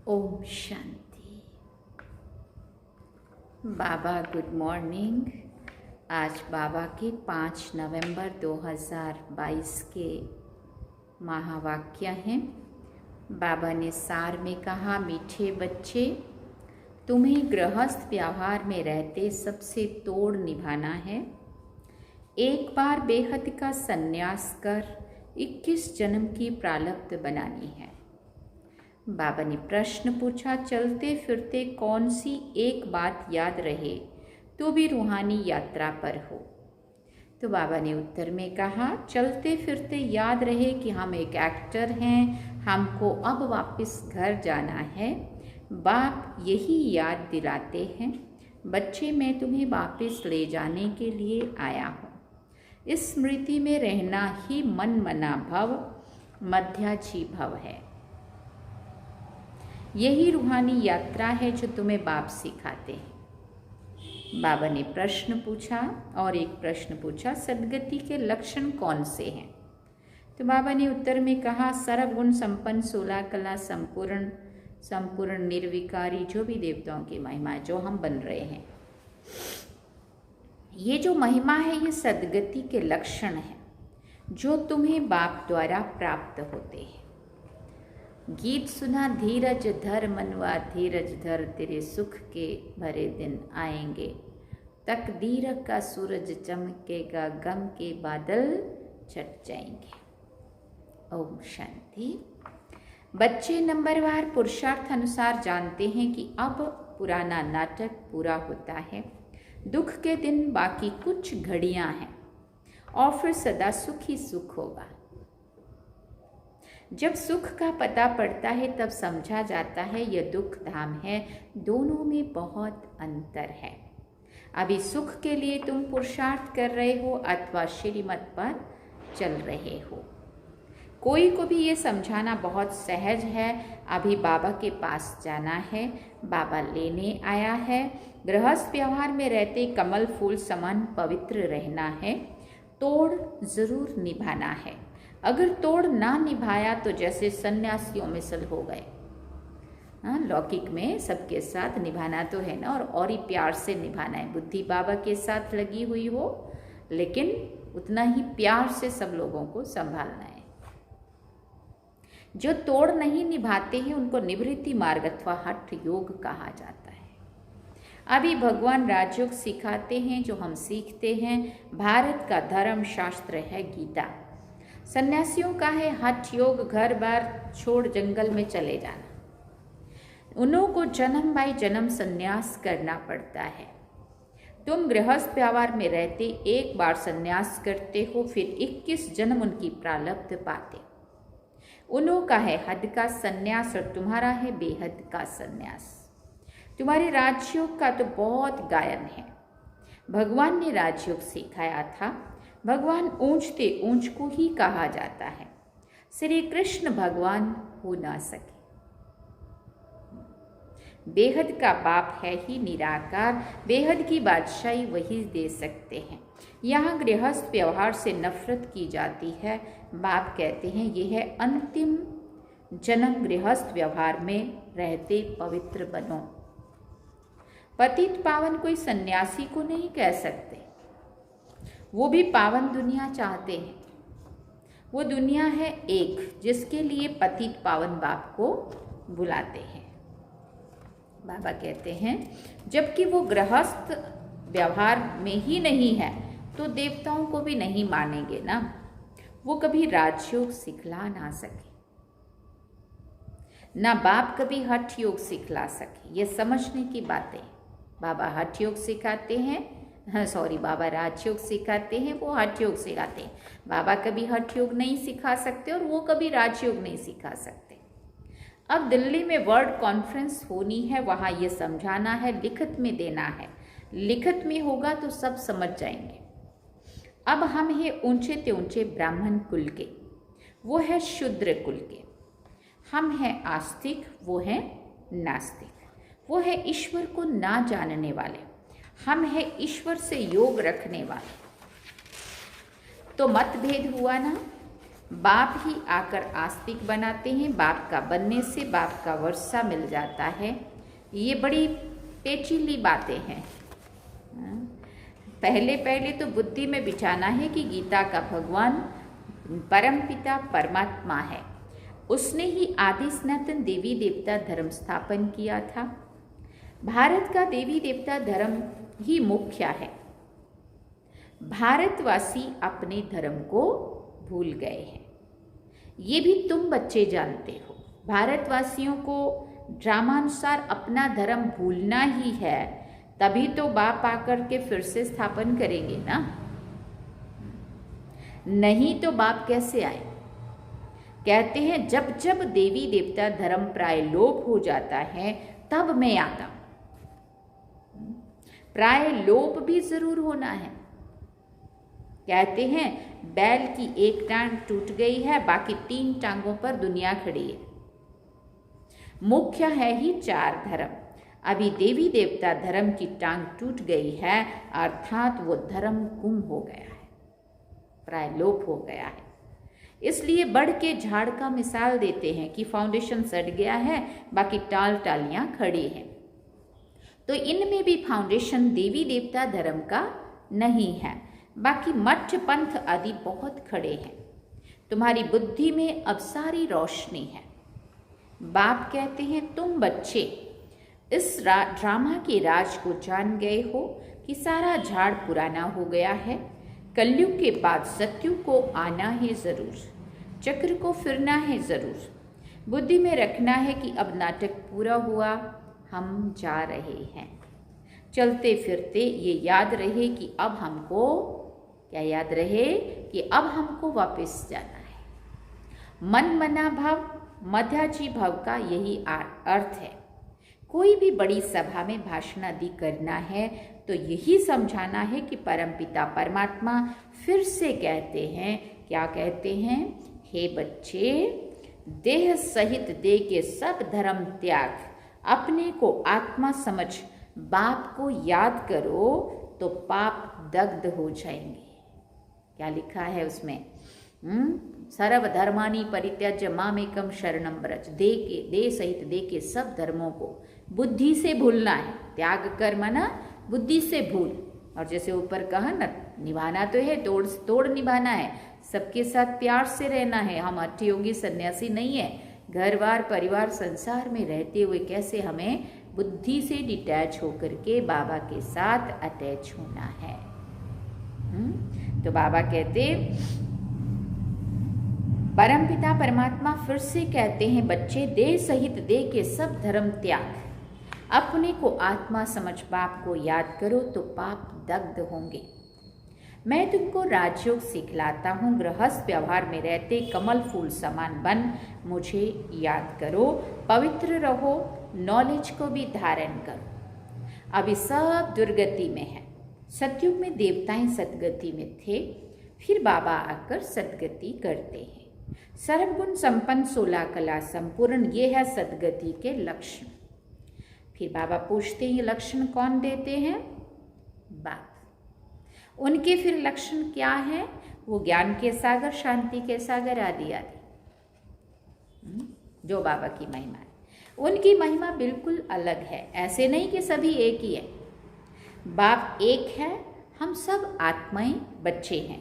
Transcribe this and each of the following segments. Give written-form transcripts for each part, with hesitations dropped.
ओम शांति। बाबा good morning. आज बाबा के 5 नवंबर 2022 के महावाक्य हैं। बाबा ने सार में कहा, मीठे बच्चे, तुम्हें गृहस्थ व्यवहार में रहते सबसे तोड़ निभाना है। एक बार बेहद का संन्यास कर 21 जन्म की प्रारब्ध बनानी है। बाबा ने प्रश्न पूछा, चलते फिरते कौन सी एक बात याद रहे तो भी रूहानी यात्रा पर हो। तो बाबा ने उत्तर में कहा, चलते फिरते याद रहे कि हम एक एक्टर हैं, हमको अब वापस घर जाना है। बाप यही याद दिलाते हैं, बच्चे मैं तुम्हें वापस ले जाने के लिए आया हूँ। इस स्मृति में रहना ही मन मना भव मध्याजी भव है। यही रूहानी यात्रा है जो तुम्हें बाप सिखाते हैं। बाबा ने प्रश्न पूछा और एक प्रश्न पूछा, सद्गति के लक्षण कौन से हैं। तो बाबा ने उत्तर में कहा, सर्वगुण संपन्न 16 कला संपूर्ण निर्विकारी, जो भी देवताओं की महिमा है, जो हम बन रहे हैं, ये जो महिमा है ये सद्गति के लक्षण है जो तुम्हें बाप द्वारा प्राप्त होते हैं। गीत सुना, धीरज धर मनवा धीरज धर, तेरे सुख के भरे दिन आएंगे। तकदीर का सूरज चमकेगा, गम के बादल छट जाएंगे। ओम शांति। बच्चे नंबरवार पुरुषार्थ अनुसार जानते हैं कि अब पुराना नाटक पूरा होता है। दुख के दिन बाकी कुछ घड़ियां हैं और फिर सदा सुख ही सुख होगा। जब सुख का पता पड़ता है तब समझा जाता है यह दुख धाम है, दोनों में बहुत अंतर है। अभी सुख के लिए तुम पुरुषार्थ कर रहे हो अथवा श्रीमत पर चल रहे हो। कोई को भी ये समझाना बहुत सहज है, अभी बाबा के पास जाना है, बाबा लेने आया है। गृहस्थ व्यवहार में रहते कमल फूल समान पवित्र रहना है, तोड़ जरूर निभाना है। अगर तोड़ ना निभाया तो जैसे सन्यासियों मिसल हो गए। लौकिक में सबके साथ निभाना तो है ना, और ही प्यार से निभाना है। बुद्धि बाबा के साथ लगी हुई हो लेकिन उतना ही प्यार से सब लोगों को संभालना है। जो तोड़ नहीं निभाते हैं उनको निवृत्ति मार्ग अथवा हठ योग कहा जाता है। अभी भगवान राजयोग सिखाते हैं जो हम सीखते हैं। भारत का धर्म शास्त्र है गीता। सन्यासियों का है हठ योग, घर बार छोड़ जंगल में चले जाना। उन्हों को जन्म बाई जन्म सन्यास करना पड़ता है। तुम गृहस्थ व्यवहार में रहते एक बार सन्यास करते हो, फिर 21 जन्म उनकी प्रारब्ध पाते। उन्हों का है हद का सन्यास और तुम्हारा है बेहद का सन्यास। तुम्हारे राजयोग का तो बहुत गायन है। भगवान ने राजयोग सिखाया था। भगवान ऊंचते ऊंच को ही कहा जाता है। श्री कृष्ण भगवान हो ना सके। बेहद का बाप है ही निराकार, बेहद की बादशाही वही दे सकते हैं। यहाँ गृहस्थ व्यवहार से नफरत की जाती है। बाप कहते हैं यह है अंतिम जन्म, गृहस्थ व्यवहार में रहते पवित्र बनो। पतित पावन कोई सन्यासी को नहीं कह सकते, वो भी पावन दुनिया चाहते हैं। वो दुनिया है एक जिसके लिए पतित पावन बाप को बुलाते हैं। बाबा कहते हैं जबकि वो गृहस्थ व्यवहार में ही नहीं है तो देवताओं को भी नहीं मानेंगे ना। वो कभी राजयोग सिखला ना सके, ना बाप कभी हठ योग सिखला सके। ये समझने की बातें। बाबा हठ योग सिखाते हैं, बाबा राजयोग सिखाते हैं, वो हठ योग सिखाते हैं। बाबा कभी हठ योग नहीं सिखा सकते और वो कभी राजयोग नहीं सिखा सकते। अब दिल्ली में वर्ल्ड कॉन्फ्रेंस होनी है, वहाँ ये समझाना है, लिखित में देना है। लिखित में होगा तो सब समझ जाएंगे। अब हम हैं ऊंचे ते ऊंचे ब्राह्मण कुल के, वो है शूद्र कुल के। हम हैं आस्तिक, वो है नास्तिक। वो है ईश्वर को ना जानने वाले, हम है ईश्वर से योग रखने वाले। तो मतभेद हुआ ना। बाप ही आकर आस्तिक बनाते हैं, बाप का बनने से बाप का वर्षा मिल जाता है। ये बड़ी पेचीली बातें हैं। पहले पहले तो बुद्धि में बिठाना है कि गीता का भगवान परमपिता परमात्मा है, उसने ही आदि सनातन देवी देवता धर्म स्थापन किया था। भारत का देवी देवता धर्म ही मुख्य है। भारतवासी अपने धर्म को भूल गए हैं, ये भी तुम बच्चे जानते हो। भारतवासियों को ड्रामानुसार अपना धर्म भूलना ही है, तभी तो बाप आकर के फिर से स्थापन करेंगे ना, नहीं तो बाप कैसे आए। कहते हैं जब जब देवी देवता धर्म प्राय लोप हो जाता है तब मैं आता हूं। प्राय लोप भी जरूर होना है। कहते हैं बैल की एक टांग टूट गई है, बाकी 3 टांगों पर दुनिया खड़ी है। मुख्य है ही 4 धर्म। अभी देवी देवता धर्म की टांग टूट गई है, अर्थात वो धर्म गुम हो गया है, प्राय लोप हो गया है। इसलिए बढ़ के झाड़ का मिसाल देते हैं कि फाउंडेशन सड़ गया है, बाकी टालियां खड़ी हैं। तो इनमें भी फाउंडेशन देवी देवता धर्म का नहीं है, बाकी मठ पंथ आदि बहुत खड़े हैं। तुम्हारी बुद्धि में अब सारी रोशनी है। बाप कहते हैं तुम बच्चे इस ड्रामा के राज को जान गए हो कि सारा झाड़ पुराना हो गया है। कलयुग के बाद सत्युग को आना है जरूर, चक्र को फिरना है जरूर। बुद्धि में रखना है कि अब नाटक पूरा हुआ, हम जा रहे हैं। चलते फिरते ये याद रहे कि अब हमको क्या याद रहे कि अब हमको वापस जाना है। मन मना भाव मध्याजी भाव का यही अर्थ है। कोई भी बड़ी सभा में भाषण आदि करना है तो यही समझाना है कि परमपिता परमात्मा फिर से कहते हैं, क्या कहते हैं, हे बच्चे, देह सहित देह के सब धर्म त्याग, अपने को आत्मा समझ बाप को याद करो तो पाप दग्ध हो जाएंगे। क्या लिखा है उसमें, सर्व धर्मानि परित्यज्य मामेकम शरणम व्रज। देह सहित देह के सब धर्मों को बुद्धि से भूलना है। त्याग कर मना बुद्धि से भूल। और जैसे ऊपर कहा ना, निभाना तो है, तोड़ तोड़ निभाना है, सबके साथ प्यार से रहना है। हम हठ योगी सन्यासी नहीं है। घर बार परिवार संसार में रहते हुए कैसे हमें बुद्धि से डिटैच होकर के बाबा के साथ अटैच होना है। तो बाबा कहते, परमपिता परमात्मा फिर से कहते हैं, बच्चे देह सहित देह के सब धर्म त्याग, अपने को आत्मा समझ बाप को याद करो तो पाप दग्ध होंगे। मैं तुमको राजयोग सिखलाता हूँ। गृहस्थ व्यवहार में रहते कमल फूल समान बन मुझे याद करो, पवित्र रहो, नॉलेज को भी धारण करो। अभी सब दुर्गति में है। सतयुग में देवताएं सदगति में थे, फिर बाबा आकर सदगति करते हैं। सर्वगुण संपन्न 16 कला संपूर्ण, ये है सदगति के लक्षण। फिर बाबा पूछते हैं, लक्षण कौन देते हैं? बाप। उनके फिर लक्षण क्या है? वो ज्ञान के सागर, शांति के सागर आदि आदि, जो बाबा की महिमा है। उनकी महिमा बिल्कुल अलग है। ऐसे नहीं कि सभी एक ही है। बाप एक है, हम सब आत्माएं बच्चे हैं।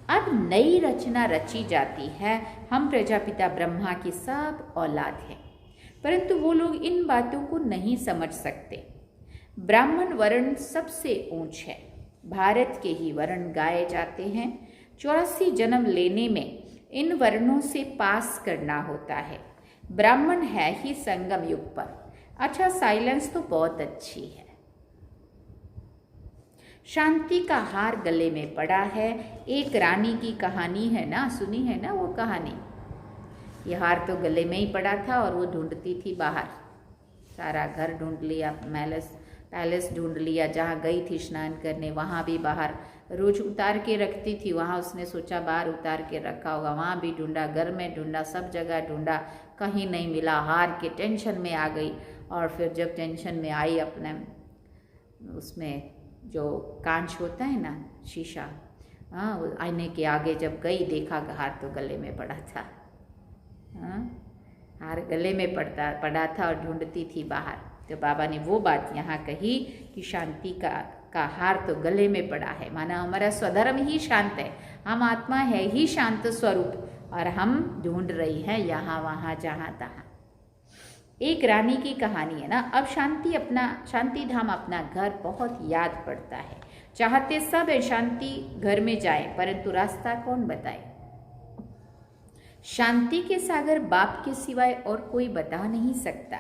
अब नई रचना रची जाती है। हम प्रजापिता ब्रह्मा की सब औलाद हैं, परंतु वो लोग इन बातों को नहीं समझ सकते। ब्राह्मण वर्ण सबसे ऊंच है। भारत के ही वर्ण गाए जाते हैं। 84 जन्म लेने में इन वर्णों से पास करना होता है। ब्राह्मण है ही संगम युग पर। अच्छा, साइलेंस तो बहुत अच्छी है। शांति का हार गले में पड़ा है। एक रानी की कहानी है ना, सुनी है ना वो कहानी। ये हार तो गले में ही पड़ा था और वो ढूंढती थी बाहर। सारा घर ढूंढ लिया, पैलेस ढूंढ लिया, जहाँ गई थी स्नान करने वहाँ भी बाहर रोज उतार के रखती थी। वहाँ उसने सोचा बाहर उतार के रखा होगा, वहाँ भी ढूंढा, घर में ढूंढा, सब जगह ढूंढा, कहीं नहीं मिला। हार के टेंशन में आ गई। और फिर जब टेंशन में आई, अपने उसमें जो कांच होता है ना, शीशा, हाँ, वो आईने के आगे जब गई देखा हार तो गले में पड़ा था। हाँ, हार गले में पड़ा था और ढूंढती थी बाहर। तो बाबा ने वो बात यहाँ कही कि शांति का हार तो गले में पड़ा है, माना हमारा स्वधर्म ही शांत है, हम आत्मा है ही शांत स्वरूप, और हम ढूंढ रही हैं यहाँ वहाँ जहाँ तहाँ। एक रानी की कहानी है ना। अब शांति धाम अपना घर बहुत याद पड़ता है, चाहते सब शांति घर में जाए, परंतु रास्ता कौन बताए। शांति के सागर बाप के सिवाय और कोई बता नहीं सकता।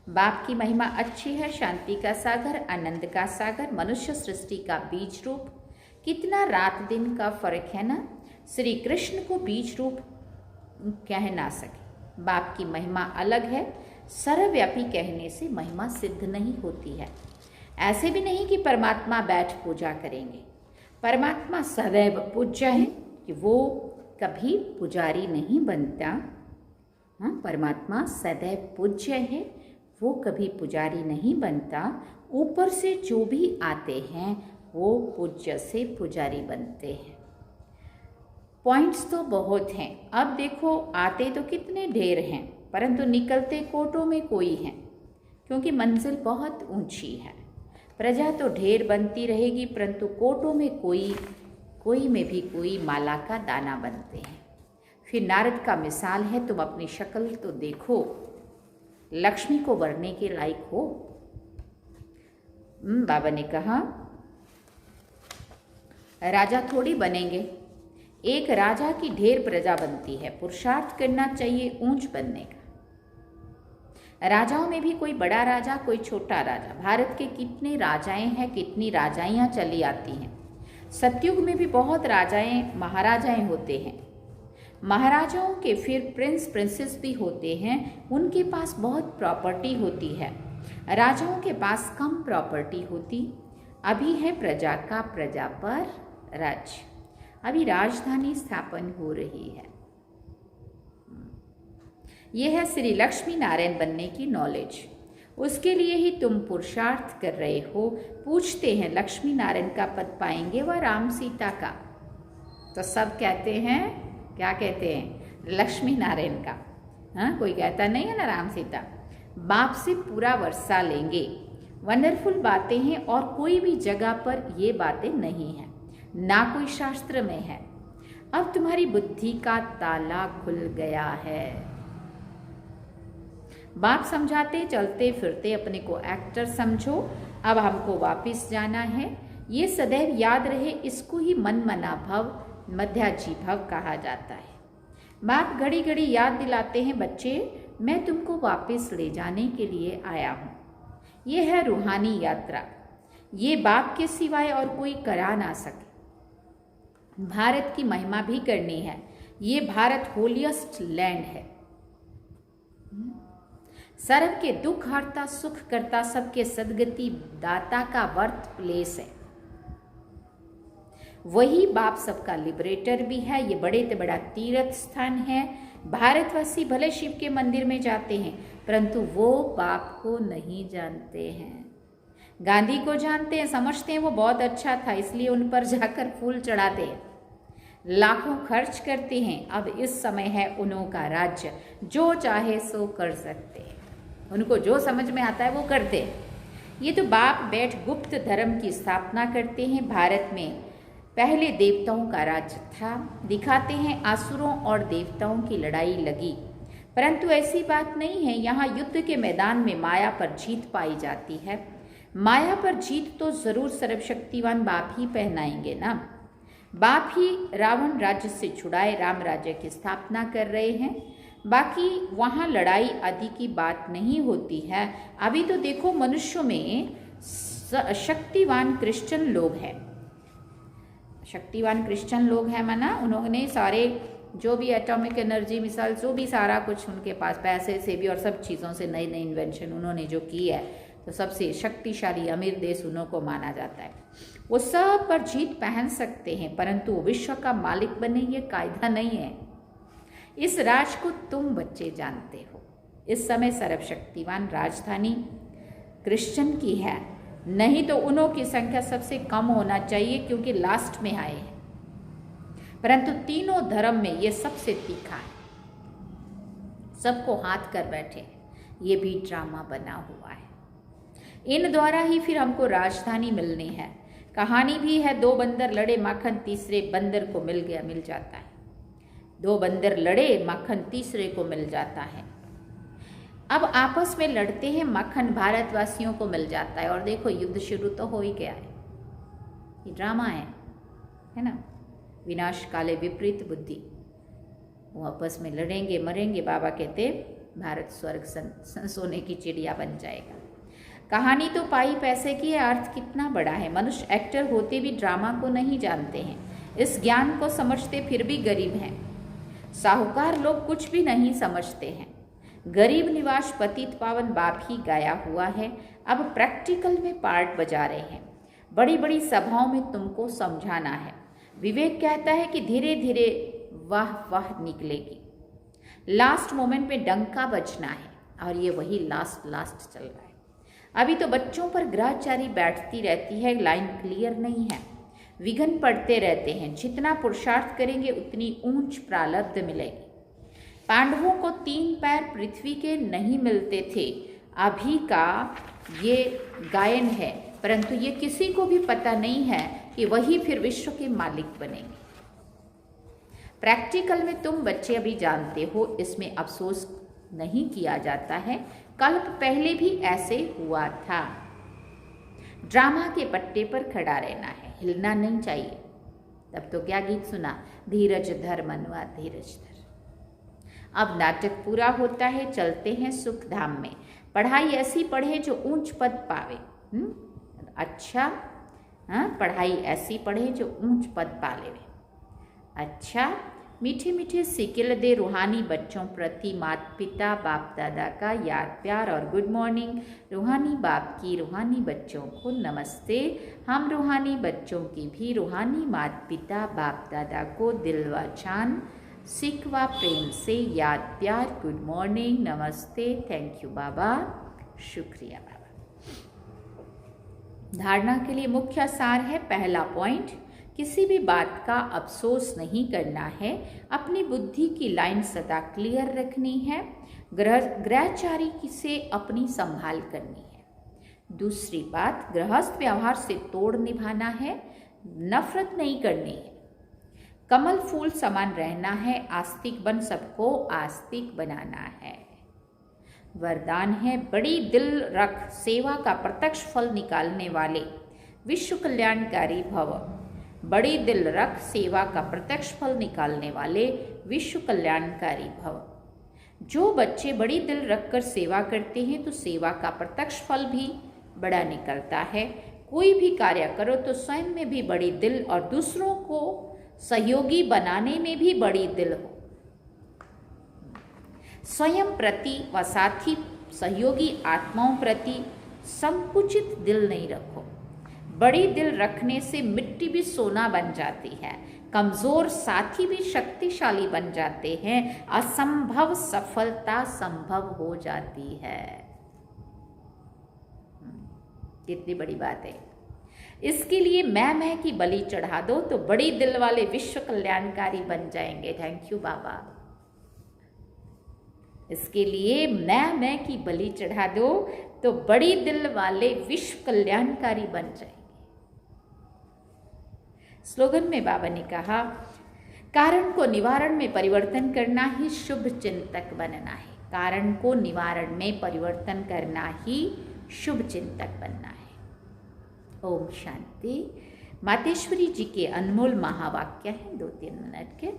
बाप की महिमा अच्छी है, शांति का सागर, आनंद का सागर, मनुष्य सृष्टि का बीज रूप। कितना रात दिन का फर्क है ना। श्री कृष्ण को बीज रूप कह ना सके। बाप की महिमा अलग है। सर्वव्यापी कहने से महिमा सिद्ध नहीं होती है। ऐसे भी नहीं कि परमात्मा बैठ पूजा करेंगे। परमात्मा सदैव पूज्य है कि वो कभी पुजारी नहीं बनता। हाँ, परमात्मा सदैव पूज्य है, वो कभी पुजारी नहीं बनता। ऊपर से जो भी आते हैं वो पूज्य से पुजारी बनते हैं। पॉइंट्स तो बहुत हैं। अब देखो, आते तो कितने ढेर हैं, परंतु निकलते कोटों में कोई है, क्योंकि मंजिल बहुत ऊंची है। प्रजा तो ढेर बनती रहेगी, परंतु कोटों में कोई में भी कोई माला का दाना बनते हैं। फिर नारद का मिसाल है, तुम अपनी शक्ल तो देखो, लक्ष्मी को वरने के लायक हो। बाबा ने कहा राजा थोड़ी बनेंगे। एक राजा की ढेर प्रजा बनती है। पुरुषार्थ करना चाहिए ऊंच बनने का। राजाओं में भी कोई बड़ा राजा, कोई छोटा राजा। भारत के कितने राजाएं हैं, कितनी राजाइयां चली आती हैं। सतयुग में भी बहुत राजाएं महाराजाएं होते हैं। महाराजाओं के फिर प्रिंस प्रिंसेस भी होते हैं। उनके पास बहुत प्रॉपर्टी होती है, राजाओं के पास कम प्रॉपर्टी होती। अभी है प्रजा का प्रजा पर राज्य। अभी राजधानी स्थापन हो रही है। यह है श्री लक्ष्मी नारायण बनने की नॉलेज। उसके लिए ही तुम पुरुषार्थ कर रहे हो। पूछते हैं लक्ष्मी नारायण का पद पाएंगे व राम सीता का। तो सब कहते हैं, क्या कहते हैं? लक्ष्मी नारायण का। हाँ, कोई कहता नहीं है ना राम सीता। बाप से पूरा वर्षा लेंगे। वंडरफुल बातें हैं, और कोई भी जगह पर ये बातें नहीं हैं, ना कोई शास्त्र में है। अब तुम्हारी बुद्धि का ताला खुल गया है। बाप समझाते, चलते फिरते अपने को एक्टर समझो। अब हमको वापस जाना है। ये सदैव याद रहे, इसको ही मन मना भव मध्याजी भव कहा जाता है। बाप घड़ी घड़ी याद दिलाते हैं, बच्चे मैं तुमको वापस ले जाने के लिए आया हूँ। ये है रूहानी यात्रा। ये बाप के सिवाय और कोई करा ना सके। भारत की महिमा भी करनी है। ये भारत होलिएस्ट लैंड है। सर्व के दुख हरता, सुख करता, सबके सदगति दाता का बर्थ प्लेस है। वही बाप सबका लिबरेटर भी है। ये बड़े से बड़ा तीर्थ स्थान है। भारतवासी भले शिव के मंदिर में जाते हैं, परंतु वो बाप को नहीं जानते हैं। गांधी को जानते हैं, समझते हैं वो बहुत अच्छा था, इसलिए उन पर जाकर फूल चढ़ाते हैं, लाखों खर्च करते हैं। अब इस समय है उन्हों का राज्य, जो चाहे सो कर सकते हैं। उनको जो समझ में आता है वो करते हैं। ये तो बाप बैठ गुप्त धर्म की स्थापना करते हैं। भारत में पहले देवताओं का राज्य था। दिखाते हैं आसुरों और देवताओं की लड़ाई लगी, परंतु ऐसी बात नहीं है। यहाँ युद्ध के मैदान में माया पर जीत पाई जाती है। माया पर जीत तो जरूर सर्वशक्तिवान बाप ही पहनाएंगे ना। बाप ही रावण राज्य से छुड़ाए राम राज्य की स्थापना कर रहे हैं। बाकी वहाँ लड़ाई आदि की बात नहीं होती है। अभी तो देखो मनुष्यों में शक्तिवान क्रिश्चियन लोग हैं। शक्तिवान क्रिश्चियन लोग हैं, माना उन्होंने सारे जो भी एटॉमिक एनर्जी मिसाइल जो भी सारा कुछ उनके पास, पैसे से भी और सब चीज़ों से नई नई इन्वेंशन उन्होंने जो की है, तो सबसे शक्तिशाली अमीर देश उन्हों को माना जाता है। वो सब पर जीत पहन सकते हैं, परंतु विश्व का मालिक बने ये कायदा नहीं है। इस राज को तुम बच्चे जानते हो। इस समय सर्वशक्तिवान राजधानी क्रिश्चियन की है, नहीं तो उन्हों की संख्या सबसे कम होना चाहिए, क्योंकि लास्ट में आए हैं। परंतु तीनों धर्म में ये सबसे तीखा है, सबको हाथ कर बैठे हैं। ये भी ड्रामा बना हुआ है। इन द्वारा ही फिर हमको राजधानी मिलनी है। कहानी भी है, 2 बंदर लड़े, माखन तीसरे बंदर को मिल गया, मिल जाता है। 2 बंदर लड़े, माखन तीसरे को मिल जाता है। अब आपस में लड़ते हैं, माखन भारतवासियों को मिल जाता है। और देखो युद्ध शुरू तो हो ही गया है। ये ड्रामा है ना। विनाश काले विपरीत बुद्धि, वो आपस में लड़ेंगे मरेंगे। बाबा कहते भारत स्वर्ग सोने की चिड़िया बन जाएगा। कहानी तो पाई पैसे की है, अर्थ कितना बड़ा है। मनुष्य एक्टर होते भी ड्रामा को नहीं जानते हैं, इस ज्ञान को समझते फिर भी गरीब हैं। साहूकार लोग कुछ भी नहीं समझते हैं। गरीब निवास पतित पावन बाप ही गाया हुआ है। अब प्रैक्टिकल में पार्ट बजा रहे हैं। बड़ी बड़ी सभाओं में तुमको समझाना है। विवेक कहता है कि धीरे धीरे वाह वाह निकलेगी, लास्ट मोमेंट में डंका बजना है। और ये वही लास्ट चल रहा है। अभी तो बच्चों पर ग्रहचारी बैठती रहती है, लाइन क्लियर नहीं है, विघ्न पड़ते रहते हैं। जितना पुरुषार्थ करेंगे उतनी ऊंच प्रारब्ध मिलेगी। पांडवों को 3 पैर पृथ्वी के नहीं मिलते थे। अभी का ये गायन है, परंतु ये किसी को भी पता नहीं है कि वही फिर विश्व के मालिक बनेंगे। प्रैक्टिकल में तुम बच्चे अभी जानते हो, इसमें अफसोस नहीं किया जाता है। कल्प पहले भी ऐसे हुआ था। ड्रामा के पट्टे पर खड़ा रहना है, हिलना नहीं चाहिए। तब तो क्या गीत सुना, धीरज धर मनवा धीरज धर। अब नाटक पूरा होता है, चलते हैं सुख धाम में। पढ़ाई ऐसी पढ़े जो ऊंच पद पावे। अच्छा, पढ़ाई ऐसी पढ़े जो ऊंच पद पा ले। अच्छा, मीठे मीठे सिकिल दे रूहानी बच्चों प्रति माता पिता बाप दादा का याद प्यार और गुड मॉर्निंग। रूहानी बाप की रूहानी बच्चों को नमस्ते। हम रूहानी बच्चों की भी रूहानी माता पिता बाप दादा को दिल व जान सिकवा प्रेम से याद प्यार, गुड मॉर्निंग, नमस्ते, थैंक यू बाबा, शुक्रिया बाबा। धारणा के लिए मुख्य सार है, पहला पॉइंट, किसी भी बात का अफसोस नहीं करना है। अपनी बुद्धि की लाइन सदा क्लियर रखनी है। ग्रहचारी से अपनी संभाल करनी है। दूसरी बात, गृहस्थ व्यवहार से तोड़ निभाना है, नफरत नहीं करनी है। कमल फूल समान रहना है। आस्तिक बन सबको आस्तिक बनाना है। वरदान है, बड़ी दिल रख सेवा का प्रत्यक्ष फल निकालने वाले विश्व कल्याणकारी भव। बड़ी दिल रख सेवा का प्रत्यक्ष फल निकालने वाले विश्व कल्याणकारी भव। जो बच्चे बड़ी दिल रखकर सेवा करते हैं तो सेवा का प्रत्यक्ष फल भी बड़ा निकलता है। कोई भी कार्य करो तो स्वयं में भी बड़ी दिल और दूसरों को सहयोगी बनाने में भी बड़ी दिल हो। स्वयं प्रति व साथी सहयोगी आत्माओं प्रति संकुचित दिल नहीं रखो। बड़ी दिल रखने से मिट्टी भी सोना बन जाती है, कमजोर साथी भी शक्तिशाली बन जाते हैं, असंभव सफलता संभव हो जाती है। कितनी बड़ी बात है। इसके लिए मैं की बलि चढ़ा दो तो बड़ी दिल वाले विश्व कल्याणकारी बन जाएंगे। थैंक यू बाबा। इसके लिए मैं की बलि चढ़ा दो तो बड़ी दिल वाले विश्व कल्याणकारी बन जाएंगे। स्लोगन में बाबा ने कहा, कारण को निवारण में परिवर्तन करना ही शुभ चिंतक बनना है। कारण को निवारण में परिवर्तन करना ही शुभ चिंतक बनना है। ओम शांति। मातेश्वरी जी के अनमोल महावाक्य हैं, 2-3 मिनट के।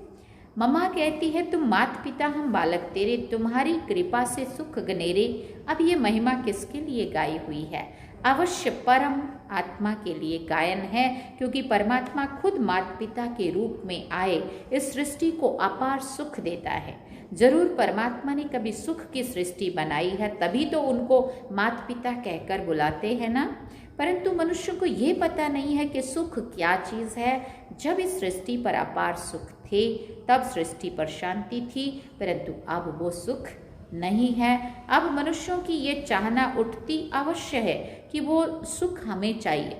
मम्मा कहती है, तुम माता पिता हम बालक तेरे, तुम्हारी कृपा से सुख गनेरे। अब ये महिमा किसके लिए गाई हुई है? अवश्य परम आत्मा के लिए गायन है, क्योंकि परमात्मा खुद माता पिता के रूप में आए इस सृष्टि को अपार सुख देता है। जरूर परमात्मा ने कभी सुख की सृष्टि बनाई है, तभी तो उनको माता पिता कहकर बुलाते हैं ना। परंतु मनुष्य को ये पता नहीं है कि सुख क्या चीज़ है। जब इस सृष्टि पर अपार सुख थे तब सृष्टि पर शांति थी, परंतु अब वो सुख नहीं है। अब मनुष्यों की ये चाहना उठती अवश्य है कि वो सुख हमें चाहिए।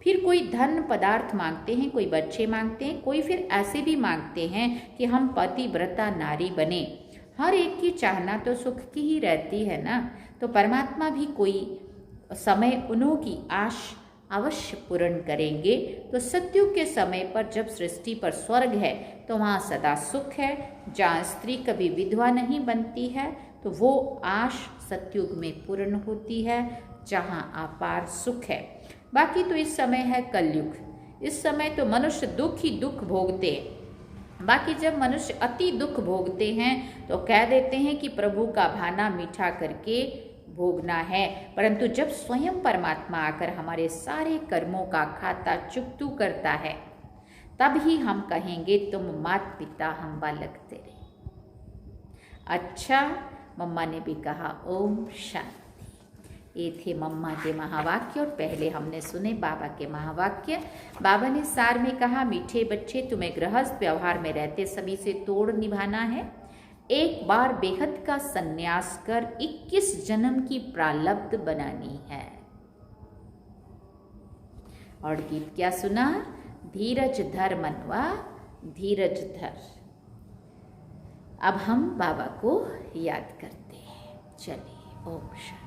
फिर कोई धन पदार्थ मांगते हैं, कोई बच्चे मांगते हैं, कोई फिर ऐसे भी मांगते हैं कि हम पतिव्रता नारी बने। हर एक की चाहना तो सुख की ही रहती है ना। तो परमात्मा भी कोई समय उन्हों की आश अवश्य पूर्ण करेंगे। तो सतयुग के समय पर जब सृष्टि पर स्वर्ग है तो वहाँ सदा सुख है। जहाँ स्त्री कभी विधवा नहीं बनती है तो वो आश सतयुग में पूर्ण होती है, जहाँ अपार सुख है। बाकी तो इस समय है कलयुग। इस समय तो मनुष्य दुख ही दुख भोगते हैं। बाकी जब मनुष्य अति दुख भोगते हैं तो कह देते हैं कि प्रभु का भाना मीठा करके भोगना है, परंतु जब स्वयं परमात्मा आकर हमारे सारे कर्मों का खाता चुकतू करता है तब ही हम कहेंगे तुम मात पिता हम बालक तेरे। अच्छा, मम्मा ने भी कहा ओम शांति। ये थे मम्मा के महावाक्य और पहले हमने सुने बाबा के महावाक्य। बाबा ने सार में कहा, मीठे बच्चे तुम्हें गृहस्थ व्यवहार में रहते सभी से तोड़ निभाना है। एक बार बेहद का संन्यास कर 21 जन्म की प्रारब्ध बनानी है। और गीत क्या सुना? धीरज धर मनवा धीरज धर। अब हम बाबा को याद करते हैं। चलिए, ओम शांति।